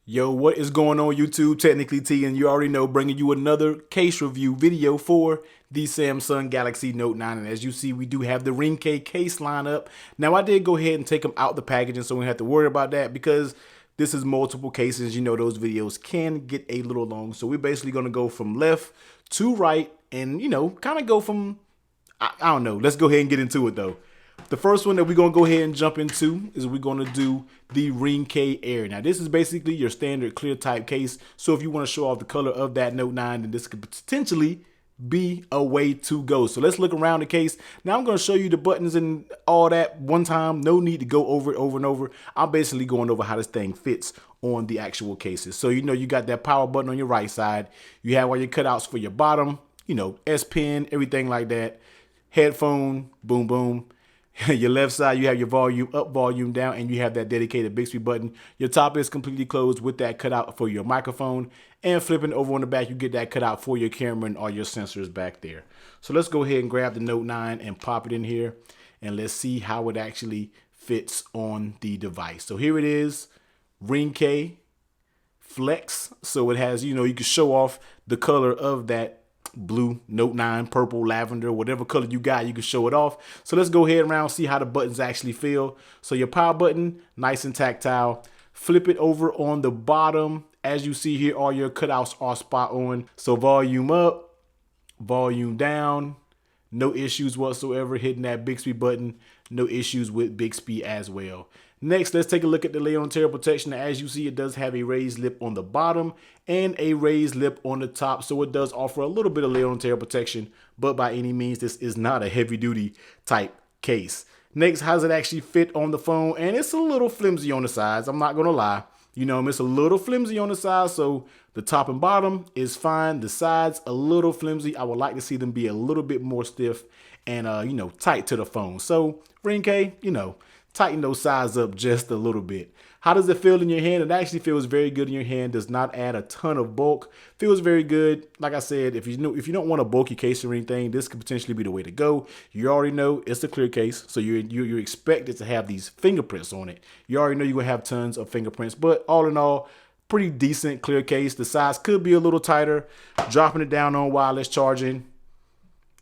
Yo, what is going on YouTube? Technically T, and you already know, bringing you another case review video for the Samsung Galaxy Note 9. And as you see, we do have the Ringke case lineup. Now, I did go ahead and take them out the packaging, so we don't have to worry about that because this is multiple cases. You know, those videos can get a little long. So we're basically going to go from left to right and, you know, kind of go from, I don't know. Let's go ahead and get into it, though. The first one that we're going to go ahead and jump into is we're going to do the Ringke Air. Now, this is basically your standard clear type case. So if you want to show off the color of that Note 9, then this could potentially be a way to go. So let's look around the case. Now I'm going to show you the buttons and all that one time. No need to go over it over and over. I'm basically going over how this thing fits on the actual cases. So, you know, you got that power button on your right side. You have all your cutouts for your bottom, you know, S Pen, everything like that. Headphone, boom, boom. Your left side, you have your volume up, volume down, and you have that dedicated Bixby button. Your top is completely closed with that cutout for your microphone. And flipping over on the back, you get that cutout for your camera and all your sensors back there. So let's go ahead and grab the Note 9 and pop it in here. And let's see how it actually fits on the device. So here it is, Ringke Flex. So it has, you know, you can show off the color of that blue Note 9, purple, lavender, whatever color you got, you can show it off. So let's go ahead around, see how the buttons actually feel. So your power button, nice and tactile. Flip it over on the bottom. As you see here, all your cutouts are spot on. So volume up, volume down, no issues whatsoever hitting that Bixby button. No issues with Bixby as well. Next, let's take a look at the layer on tear protection. As you see, it does have a raised lip on the bottom and a raised lip on the top. So it does offer a little bit of layer on tear protection, but by any means, this is not a heavy duty type case. Next, how does it actually fit on the phone? And it's a little flimsy on the sides. I'm not going to lie. You know, it's a little flimsy on the sides. So the top and bottom is fine. The sides, a little flimsy. I would like to see them be a little bit more stiff and, you know, tight to the phone. So Ringke, you know, tighten those sides up just a little bit. How does it feel in your hand? It actually feels very good in your hand. Does not add a ton of bulk. Feels very good. Like I said, if you don't want a bulky case or anything, this could potentially be the way to go. You already know it's a clear case, so you're expected to have these fingerprints on it. You already know you're gonna have tons of fingerprints, but all in all, pretty decent clear case. The size could be a little tighter. Dropping it down on wireless charging.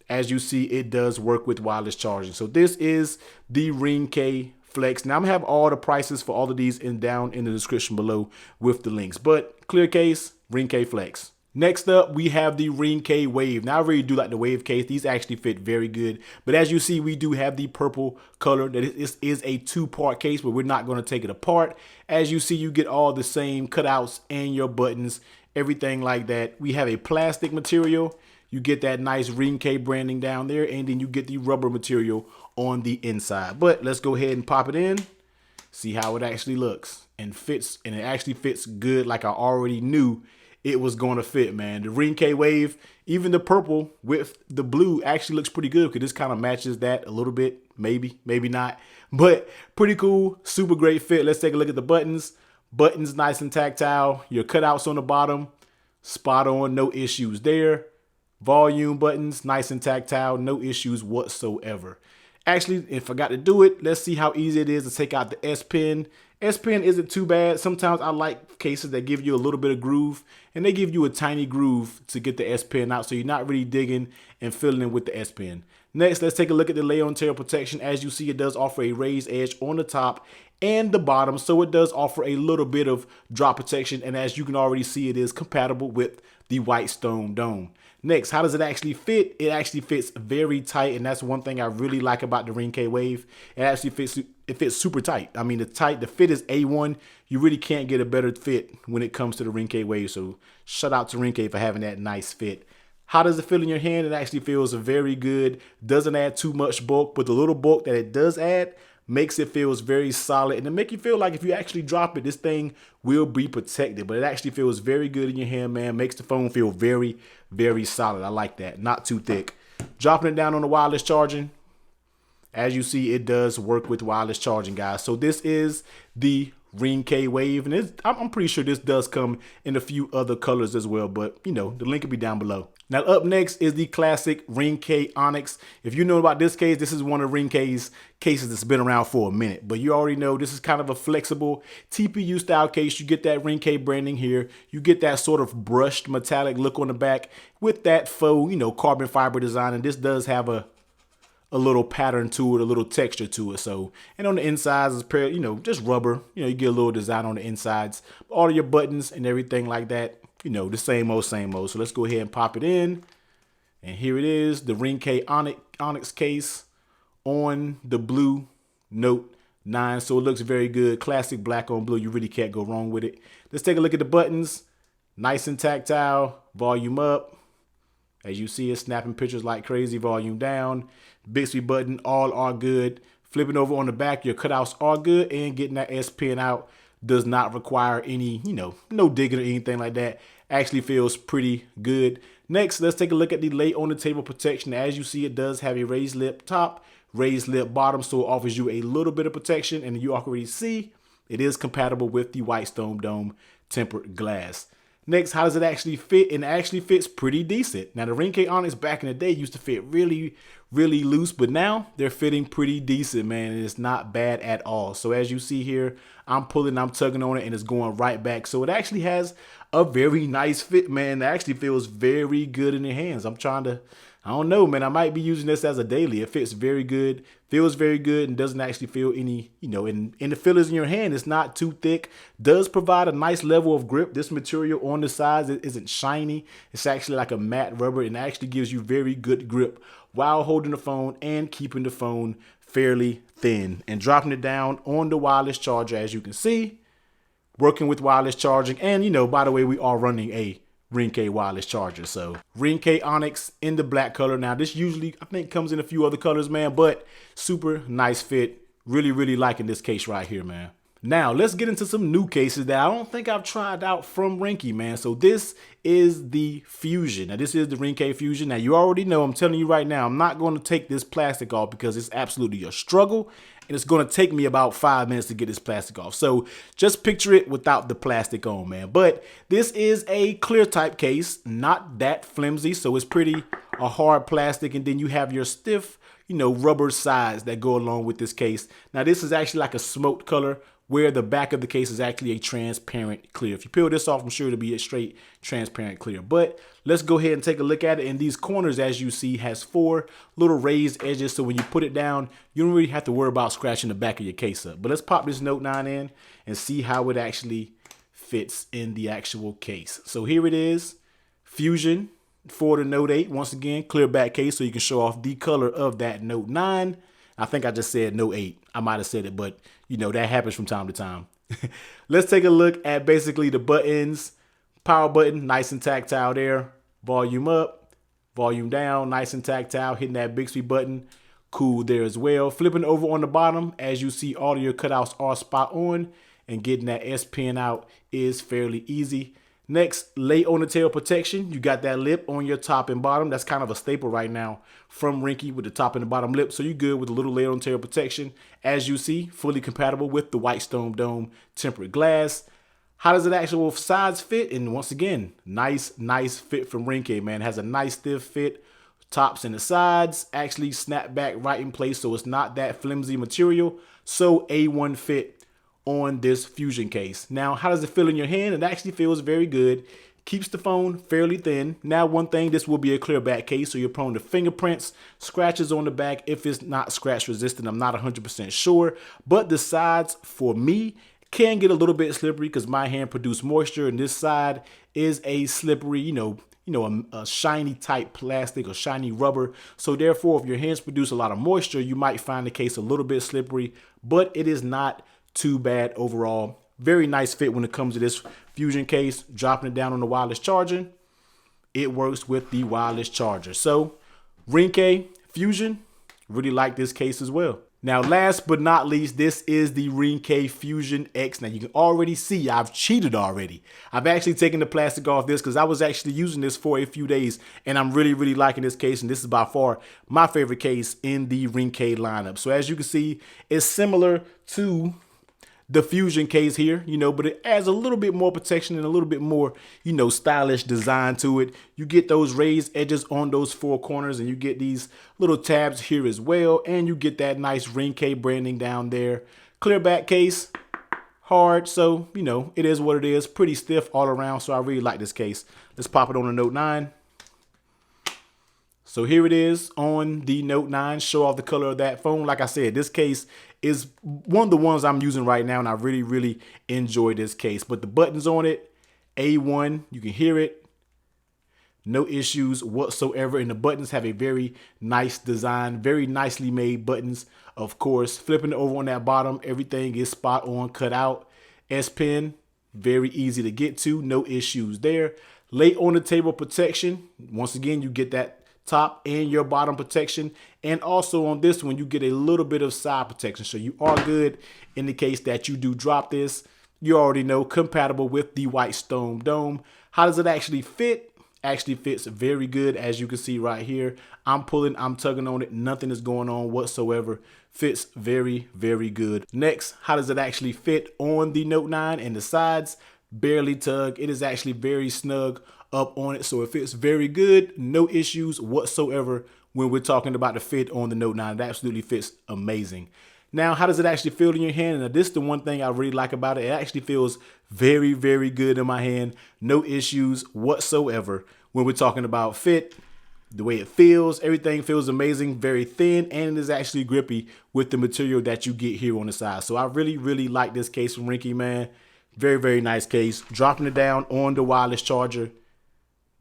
As you see, it does work with wireless charging. So this is the Ringke Flex. Now I'm gonna have all the prices for all of these down in the description below with the links. But clear case, Ringke Flex. Next up, we have the Ringke Wave. Now I really do like the Wave case. These actually fit very good. But as you see, we do have the purple color. This is a two-part case, but we're not going to take it apart. As you see, you get all the same cutouts and your buttons, everything like that. We have a plastic material. You get that nice Ringke branding down there, and then you get the rubber material on the inside. But let's go ahead and pop it in, see how it actually looks and fits, and it actually fits good like I already knew it was going to fit, man. The Ringke Wave, even the purple with the blue actually looks pretty good because this kind of matches that a little bit, maybe not, but pretty cool, super great fit. Let's take a look at the buttons. Buttons nice and tactile. Your cutouts on the bottom, spot on, no issues there. Volume buttons, nice and tactile, no issues whatsoever. Actually, if I got to do it, let's see how easy it is to take out the S Pen. S Pen isn't too bad. Sometimes I like cases that give you a little bit of groove, and they give you a tiny groove to get the S Pen out, so you're not really digging and filling with the S Pen. Next, let's take a look at the layer on tear protection. As you see, it does offer a raised edge on the top and the bottom, so it does offer a little bit of drop protection, and as you can already see, it is compatible with the white stone dome. Next, how does it actually fit? It actually fits very tight, and that's one thing I really like about the Ringke Wave. It actually fits super tight. I mean, the fit is A1. You really can't get a better fit when it comes to the Ringke Wave. So shout out to Ringke for having that nice fit. How does it feel in your hand? It actually feels very good. Doesn't add too much bulk, but the little bulk that it does add makes it feels very solid, and it make you feel like if you actually drop it, this thing will be protected. But it actually feels very good in your hand, man. Makes the phone feel very, very solid. I like that. Not too thick. Dropping it down on the wireless charging. As you see, it does work with wireless charging, guys. So this is the Ringke Wave, and I'm pretty sure this does come in a few other colors as well, but you know, the link will be down below. Now up next is the classic Ringke Onyx. If you know about this case, this is one of Ringke's cases that's been around for a minute, but you already know this is kind of a flexible TPU style case. You get that Ringke branding here. You get that sort of brushed metallic look on the back with that faux, you know, carbon fiber design, and this does have a little pattern to it, a little texture to it. So, and on the insides is, you know, just rubber. You know, you get a little design on the insides. All of your buttons and everything like that, you know, the same old, same old. So let's go ahead and pop it in. And here it is, the Ringke Onyx case on the blue Note 9. So it looks very good. Classic black on blue. You really can't go wrong with it. Let's take a look at the buttons. Nice and tactile. Volume up. As you see, it's snapping pictures like crazy. Volume down. Bixby button, all are good. Flipping over on the back, your cutouts are good, and getting that S Pen out does not require any, you know, no digging or anything like that. Actually feels pretty good. Next, let's take a look at the lay on the table protection. As you see, it does have a raised lip top, raised lip bottom, so it offers you a little bit of protection, and you already see it is compatible with the White Stone Dome tempered glass. Next, how does it actually fit? And it actually fits pretty decent. Now, the Ringke Onyx back in the day used to fit really, really loose, but now they're fitting pretty decent, man, and it's not bad at all. So as you see here, I'm pulling, I'm tugging on it, and it's going right back. So it actually has a very nice fit, man. It actually feels very good in your hands. I don't know, man. I might be using this as a daily. It fits very good, feels very good, and doesn't actually feel any, you know, in the fillers in your hand. It's not too thick. Does provide a nice level of grip. This material on the sides isn't shiny. It's actually like a matte rubber, and actually gives you very good grip while holding the phone and keeping the phone fairly thin. And dropping it down on the wireless charger, as you can see, working with wireless charging. And, you know, by the way, we are running a Ringke wireless charger. So Ringke Onyx in the black color. Now this usually I think comes in a few other colors, man, but super nice fit. Really, really liking this case right here, man. Now let's get into some new cases that I don't think I've tried out from Ringke, man. So this is the Fusion. Now this is the Ringke Fusion. Now you already know, I'm telling you right now, I'm not going to take this plastic off because it's absolutely a struggle. And it's going to take me about 5 minutes to get this plastic off. So just picture it without the plastic on, man. But this is a clear type case, not that flimsy. So it's pretty a hard plastic. And then you have your stiff, you know, rubber sides that go along with this case. Now this is actually like a smoked color, where the back of the case is actually a transparent clear. If you peel this off, I'm sure it'll be a straight transparent clear. But let's go ahead and take a look at it. And these corners, as you see, has 4 little raised edges. So when you put it down, you don't really have to worry about scratching the back of your case up. But let's pop this Note 9 in and see how it actually fits in the actual case. So here it is, Fusion for the Note 8. Once again, clear back case so you can show off the color of that Note 9. I think I just said Note 8. I might have said it, but you know, that happens from time to time. Let's take a look at basically the buttons. Power button, nice and tactile there. Volume up, volume down, nice and tactile. Hitting that Bixby button, cool there as well. Flipping over on the bottom, as you see, all of your cutouts are spot on, and getting that S Pen out is fairly easy. Next, lay on the tail protection. You got that lip on your top and bottom. That's kind of a staple right now from Ringke, with the top and the bottom lip. So you're good with a little lay on tail protection. As you see, fully compatible with the White Stone Dome tempered glass. How does it actual sides fit? And once again, nice fit from Ringke, man. It has a nice stiff fit. Tops and the sides actually snap back right in place, so it's not that flimsy material. So A1 fit on this Fusion case. Now, how does it feel in your hand? It actually feels very good. Keeps the phone fairly thin. Now, one thing, this will be a clear back case, so you're prone to fingerprints, scratches on the back if it's not scratch resistant. I'm not 100% sure, but the sides for me can get a little bit slippery because my hand produces moisture, and this side is a slippery, a shiny type plastic or shiny rubber. So therefore, if your hands produce a lot of moisture, you might find the case a little bit slippery, but it is not too bad overall. Very nice fit when it comes to this Fusion case. Dropping it down on the wireless charger, it works with the wireless charger. So Ringke Fusion, really like this case as well. Now, last but not least, this is the Ringke Fusion X. Now, you can already see I've cheated already. I've actually taken the plastic off this because I was actually using this for a few days, and I'm really liking this case, and this is by far my favorite case in the Ringke lineup. So as you can see, it's similar to the Fusion case here, you know, but it adds a little bit more protection and a little bit more, you know, stylish design to it. You get those raised edges on those four corners, and you get these little tabs here as well, and you get that nice Ringke branding down there. Clear back case, hard, so, you know, it is what it is. Pretty stiff all around, so I really like this case. Let's pop it on the Note 9. So here it is on the Note 9. Show off the color of that phone. Like I said, this case is one of the ones I'm using right now, and I really, really enjoy this case. But the buttons on it, A1, you can hear it. No issues whatsoever. And the buttons have a very nice design, very nicely made buttons. Of course, flipping it over on that bottom, everything is spot on cut out. S Pen, very easy to get to. No issues there. Lay on the table protection. Once again, you get that top and your bottom protection, and also on this one you get a little bit of side protection, so you are good in the case that you do drop this. You already know, compatible with the White Stone Dome. How does it actually fit? Actually fits very good, as you can see right here. I'm pulling, I'm tugging on it, nothing is going on whatsoever. Fits very, very good. Next, how does it actually fit on the Note 9 and the sides? Barely tug. It is actually very snug up on it, so it fits very good. No issues whatsoever when we're talking about the fit on the Note 9. It absolutely fits amazing. Now, how does it actually feel in your hand? And this is the one thing I really like about it. It actually feels very, very good in my hand. No issues whatsoever when we're talking about fit. The way it feels, everything feels amazing, very thin, and it is actually grippy with the material that you get here on the side. So I really, really like this case from Ringke, man. Very, very nice case. Dropping it down on the wireless charger.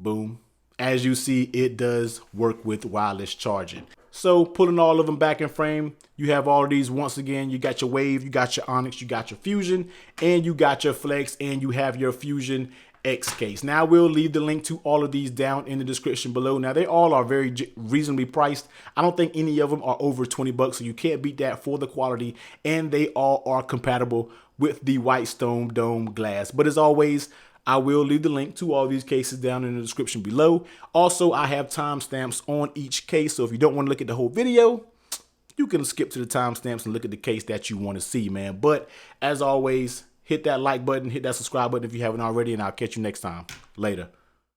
Boom. As you see, it does work with wireless charging. So pulling all of them back in frame, you have all of these. Once again, you got your Wave, you got your Onyx, you got your Fusion, and you got your Flex, and you have your Fusion X case. Now we'll leave the link to all of these down in the description below. Now they all are very reasonably priced. I don't think any of them are over 20 bucks, so you can't beat that for the quality, and they all are compatible with the White Stone Dome glass. But as always, I will leave the link to all these cases down in the description below. Also, I have timestamps on each case, so if you don't want to look at the whole video, you can skip to the timestamps and look at the case that you want to see, man. But as always, hit that like button, hit that subscribe button if you haven't already, and I'll catch you next time. Later.